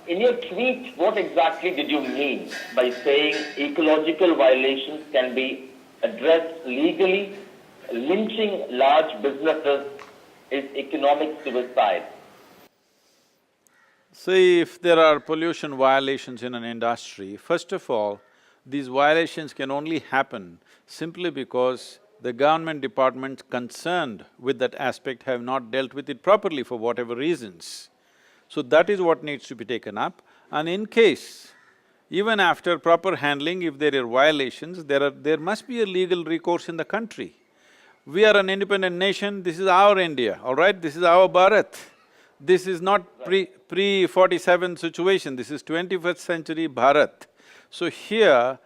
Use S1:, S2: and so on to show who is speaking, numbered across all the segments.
S1: in your tweet, what exactly did you mean by saying ecological violations can be addressed legally? Lynching large businesses is economic suicide.
S2: See, if there are pollution violations in an industry, first of all, these violations can only happen simply because the government departments concerned with that aspect have not dealt with it properly for whatever reasons. So that is what needs to be taken up, and in case, even after proper handling, if there are violations, there must be a legal recourse in the country. We are an independent nation, this is our India, all right? This is our Bharat. This is not pre-47 situation, this is 21st century Bharat. So here,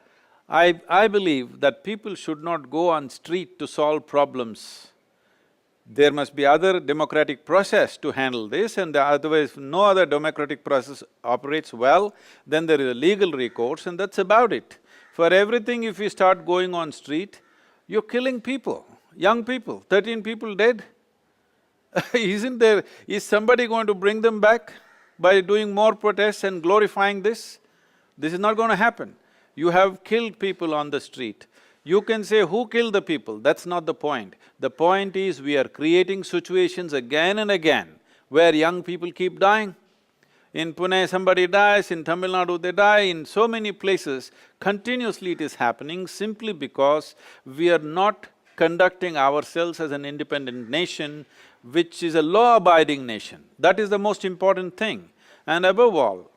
S2: I believe that people should not go on street to solve problems. There must be other democratic process to handle this, and otherwise no other democratic process operates well, then there is a legal recourse and that's about it. For everything, if you start going on street, you're killing people, young people, 13 people dead. Is somebody going to bring them back by doing more protests and glorifying this? This is not going to happen. You have killed people on the street. You can say, who killed the people? That's not the point. The point is, we are creating situations again and again where young people keep dying. In Pune, somebody dies, in Tamil Nadu they die, in so many places, continuously it is happening simply because we are not conducting ourselves as an independent nation, which is a law-abiding nation. That is the most important thing. And above all,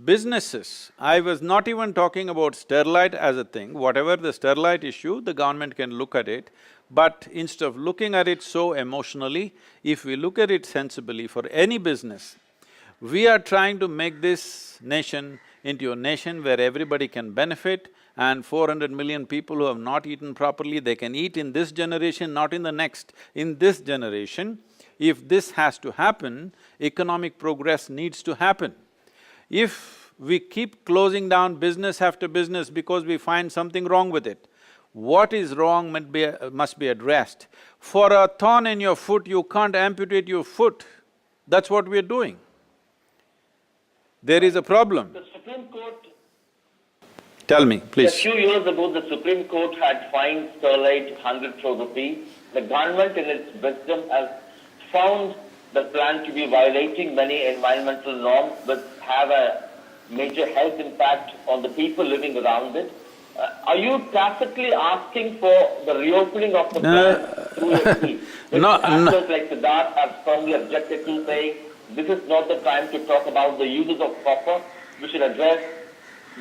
S2: businesses, I was not even talking about Sterlite as a thing, whatever the Sterlite issue, the government can look at it, but instead of looking at it so emotionally, if we look at it sensibly for any business, we are trying to make this nation into a nation where everybody can benefit, and 400 million people who have not eaten properly, they can eat in this generation, not in the next. In this generation, if this has to happen, economic progress needs to happen. If we keep closing down business after business because we find something wrong with it, what is wrong must be addressed. For a thorn in your foot, you can't amputate your foot. That's what we are doing. There is a problem.
S1: The Supreme Court…
S2: Tell me, please.
S1: A few years ago, the Supreme Court had fined Sterlite 100 crore rupees. The government in its wisdom has found the plant to be violating many environmental norms which have a major health impact on the people living around it. Are you tacitly asking for the reopening of the plant through your tweet? Actors like Siddharth have strongly objected to, saying this is not the time to talk about the uses of copper. We should address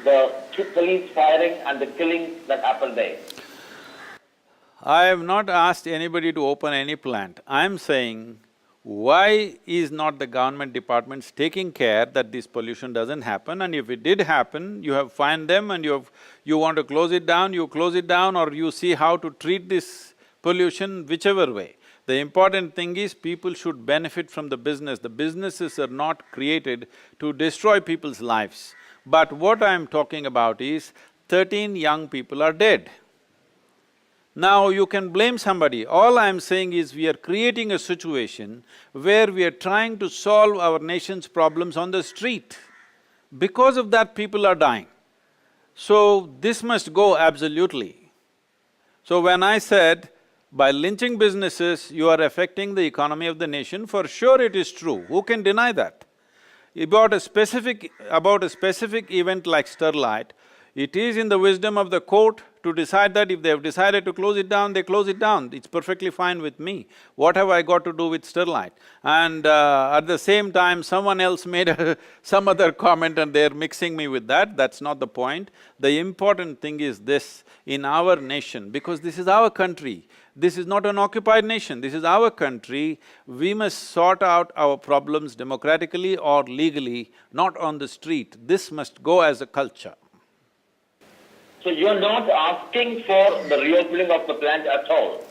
S1: the police firing and the killings that happened there.
S2: I have not asked anybody to open any plant. I am saying, why is not the government departments taking care that this pollution doesn't happen? And if it did happen, you have fined them and you want to close it down, you close it down, or you see how to treat this pollution, whichever way. The important thing is people should benefit from the business. The businesses are not created to destroy people's lives. But what I'm talking about is 13 young people are dead. Now you can blame somebody. All I'm saying is we are creating a situation where we are trying to solve our nation's problems on the street. Because of that, people are dying. So this must go absolutely. So when I said, by lynching businesses, you are affecting the economy of the nation, for sure it is true. Who can deny that? About a specific event like Sterlite, it is in the wisdom of the court to decide that if they have decided to close it down, they close it down. It's perfectly fine with me. What have I got to do with Sterlite? And at the same time, someone else made some other comment and they're mixing me with that. That's not the point. The important thing is this, in our nation, because this is our country, this is not an occupied nation, this is our country, we must sort out our problems democratically or legally, not on the street. This must go as a culture.
S1: So you're not asking for the reopening of the plant at all?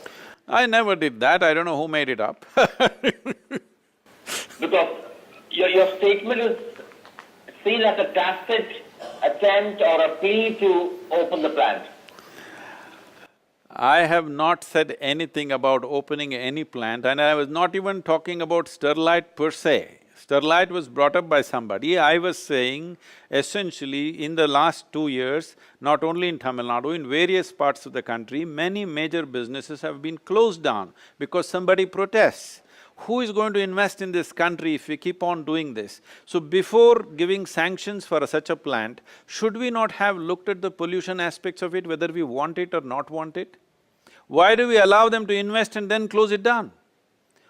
S2: I never did that, I don't know who made it up
S1: Because your statement is seen as a tacit attempt or a plea to open the plant.
S2: I have not said anything about opening any plant, and I was not even talking about Sterlite per se. Sterlite was brought up by somebody. I was saying essentially in the last 2 years, not only in Tamil Nadu, in various parts of the country, many major businesses have been closed down because somebody protests. Who is going to invest in this country if we keep on doing this? So before giving sanctions for such a plant, should we not have looked at the pollution aspects of it, whether we want it or not want it? Why do we allow them to invest and then close it down?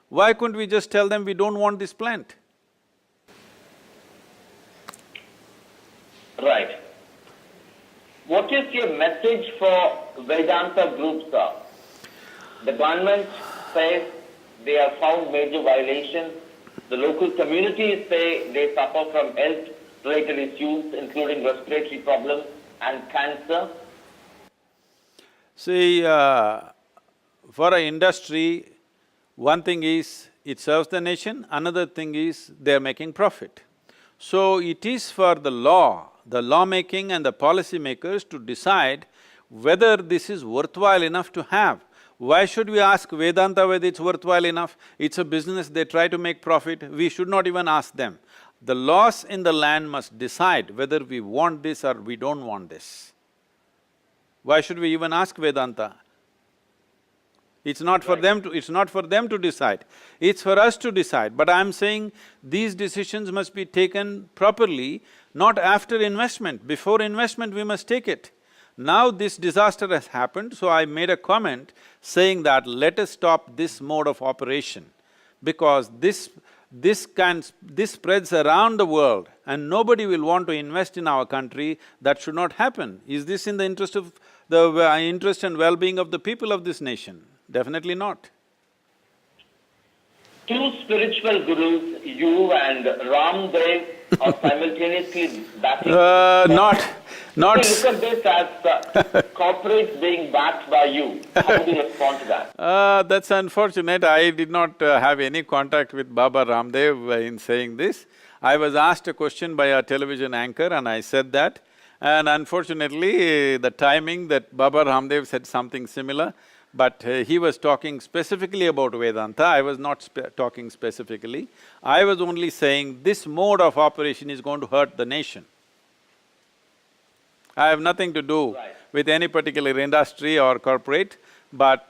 S2: Why couldn't we just tell them we don't want this plant?
S1: Right. What is your message for Vedanta groups, sir? The government says they have found major violations. The local communities say they suffer from health-related issues, including respiratory problems and cancer.
S2: See, for an industry, one thing is it serves the nation, another thing is they're making profit. So it is for the lawmaking and the policy makers to decide whether this is worthwhile enough to have. Why should we ask Vedanta whether it's worthwhile enough? It's a business, they try to make profit, we should not even ask them. The laws in the land must decide whether we want this or we don't want this. Why should we even ask Vedanta? It's not for them to decide, it's for us to decide. But I'm saying these decisions must be taken properly, not after investment. Before investment, we must take it. Now this disaster has happened, so I made a comment saying that let us stop this mode of operation, because this spreads around the world and nobody will want to invest in our country. That should not happen. Is this in the interest of the interest and well-being of the people of this nation? Definitely not.
S1: Two spiritual gurus, you and Ramdev, are simultaneously backing…
S2: Not…
S1: Look at this as corporates being backed by you. How do you respond to that?
S2: That's unfortunate. I did not have any contact with Baba Ramdev in saying this. I was asked a question by a television anchor and I said that. And unfortunately, the timing that Baba Ramdev said something similar, but he was talking specifically about Vedanta, I was not talking specifically. I was only saying this mode of operation is going to hurt the nation. I have nothing to do with any particular industry or corporate, but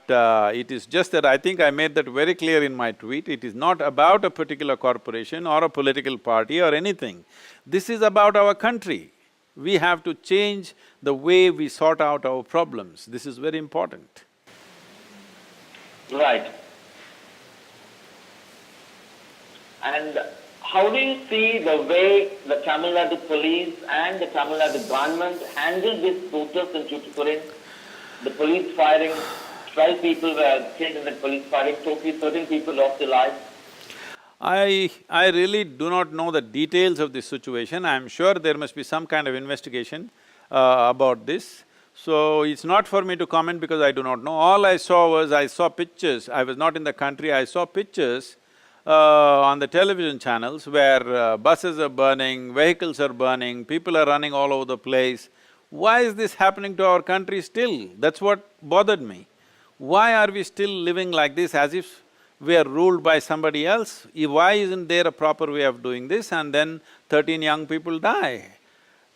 S2: it is just that I think I made that very clear in my tweet. It is not about a particular corporation or a political party or anything. This is about our country. We have to change the way we sort out our problems. This is very important.
S1: Right. And how do you see the way the Tamil Nadu police and the Tamil Nadu government handled this protest in Tuticorin? The police firing, 12 people were killed in the police firing, totally 13 people lost their lives.
S2: I really do not know the details of this situation. I'm sure there must be some kind of investigation about this. So, it's not for me to comment because I do not know. All I saw was, I saw pictures, I was not in the country, I saw pictures on the television channels where buses are burning, vehicles are burning, people are running all over the place. Why is this happening to our country still? That's what bothered me. Why are we still living like this as if we are ruled by somebody else? Why isn't there a proper way of doing this and then 13 young people die?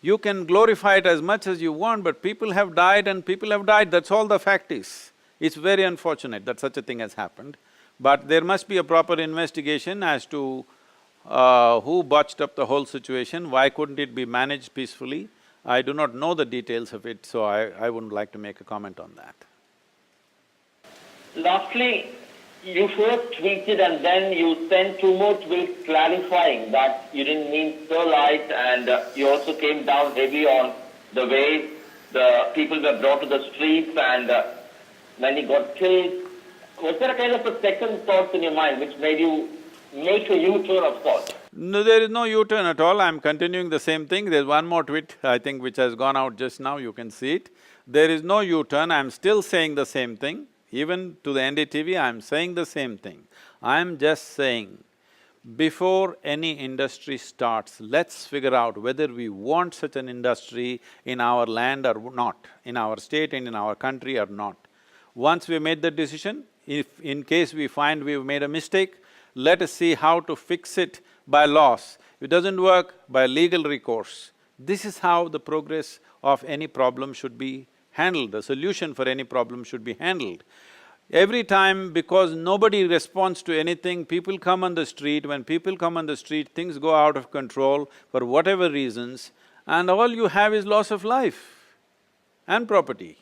S2: You can glorify it as much as you want, but people have died and people have died, that's all the fact is. It's very unfortunate that such a thing has happened, but there must be a proper investigation as to who botched up the whole situation, why couldn't it be managed peacefully. I do not know the details of it, so I wouldn't like to make a comment on that.
S1: Lastly, you first tweeted and then you sent two more tweets clarifying that you didn't mean Sterlite, and you also came down heavy on the way the people were brought to the streets and many got killed. Was there a kind of a second thought in your mind which made you make a U-turn of thought?
S2: No, there is no U-turn at all. I'm continuing the same thing. There's one more tweet, I think, which has gone out just now, you can see it. There is no U-turn, I'm still saying the same thing. Even to the NDTV, I'm saying the same thing. I'm just saying, before any industry starts, let's figure out whether we want such an industry in our land or not, in our state and in our country or not. Once we made the decision, if in case we find we've made a mistake, let us see how to fix it by laws. If it doesn't work, by legal recourse. This is how the progress of any problem should be handled, the solution for any problem should be handled. Every time, because nobody responds to anything, people come on the street. When people come on the street, things go out of control for whatever reasons, and all you have is loss of life and property.